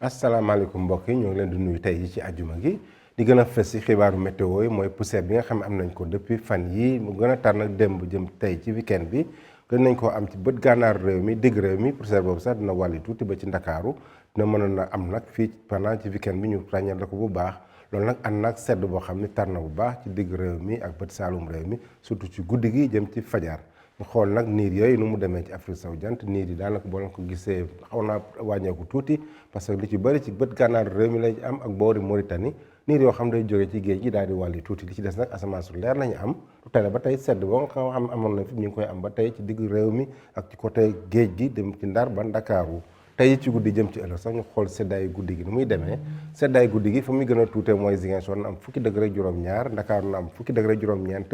asalaamaaleykum mbokk yi ñoo ngi leen di nuyu tey ci àjjuma gi di gën a fës ci xibaaru météo yi mooy poussière bi nga xam ne am nañ ko depuis fan yii mu gën a tar nag démb jëm tey ci weekend bi gën nañ koo am ci bët gànnaar réew mi digg réew mi poussière boobu sax dina wàlli tuuti ba ci ndakaaru dina mënoon a am nag fii pendant ci weekend bi ñu ràññal la ko bu baax loolu nag ànd nag sedd boo xam ne tar na bu baax ci digg réew mi ak bët saalum réew mi surtout ci guddi gi jëm ci fajar ñu xool nag niir yooyu nu mu demee ci Afrique sowu jant niir yi daanaka boo leen ko gisee xaw naa wàññeeku tuuti parce que li ci bëri ci bët gànnaar réew mi lañ am ak boori Mauritanie niir yoo xam day jógee ci géej gi daal di wàlli tuuti li ci des nag asamaan su leer lañu am lu tere ba tey sedd boo nga xam amoon na fi ñu ngi koy am ba tey ci digg réew mi ak ci côté géej gi dem ci Ndar ba Ndakaaru tey ci guddi jëm ci ëllëg sax ñu xool seddaayu guddi gi nu muy demee seddaayu guddi gi fa muy gën a tuutee mooy Ziguinchor na am fukki degré juróom-ñaar Ndakaaru na am fukki degré juróom-ñeent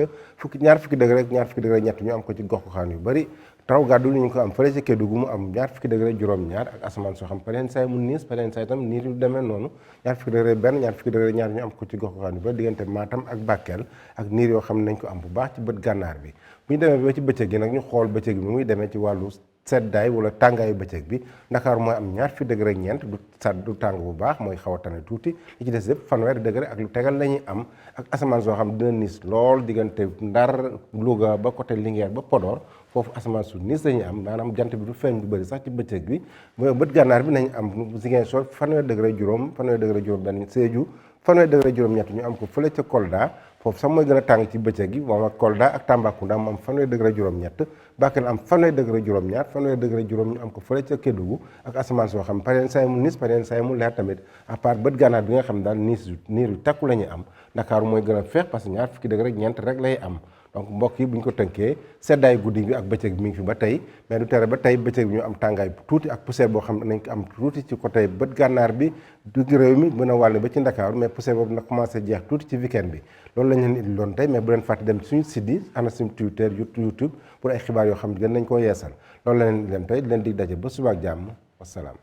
ñaar fukki degré ñett ñu am ko ci gox-goxaan yu bëri taw gàddu ñu ko am fële ci Kédougou mu am ñaar fukki degré juróom-ñaar ak asamaan soo xam peneen saay mu niis peneen saay tam niir yu demee noonu ñaar fukki degré benn ñaar fukki degré ñaar ñu am ko ci gox-goxaan yu bëri diggante Matam ak Bakel ak niir yoo xam ne nañ ko am bu baax ci bët gànnaar bi bu ñu demee ba ci bëccëg gi nag ñu xool bëccëg bi muy demee ci wàllu seddaay wala tàngaayu bëccëg bi Ndakaaru mooy am ñaar fukki degré ak ñeent du tàng bu baax mooy xaw a tane tuuti li ci des yëpp fanweeri degré ak lu tegal la ñuy am ak asamaan soo xam dina niis lool diggante Ndar Louga ba côté Linguère ba Podor foofu asamaan su niis la ñuy am maanaam jant bi du feeñ du bëri sax ci bëccëg bi bët gànnaar bi nañ am Ziguinchor fanweeri degré juróom benn Sédhiou fanweeri degré juróom ñett ñu am ko fële ca Kolda foofu sax mooy gën a tàng ci bëccëg gi moom ak Kolda ak Tambacounda mu am fanweeri degré juróom-ñett Bakel am fanweeri degré juróom-ñaar fanweeri degré juróom ñu am ko fële ca Kédougou ak asamaan soo xam pareen saay mu niis pareen saay mu leer tamit à part bët gànnaar bi nga xam daal niir yu takku la ñuy am Ndakaaru mooy gën a feex parce que ñaar fukki degré ñeent rek lay am donc mbokk yi bu ñu ko tënkee seddaay guddi bi ak bëccëg bi mi ngi fi ba tey mais du tere ba tey bëccëg bi ñu am tàngaay tuuti ak poussière boo xam ne nañ ko am tuuti ci côté bët gànnaar bi digg réew mi mën a wàll ba ci Ndakaaru mais poussière boobu nag commencé jeex tuuti ci weekend bi loolu lañ leen indi loon tey mais bu leen fàtte dem suñu site yi ana suñu Twitter YouTube pour ay xibaar yoo xam ne gën nañ koo yeesal loolu la leen tey di leen dig daje ba suba ak jàmm wasalaam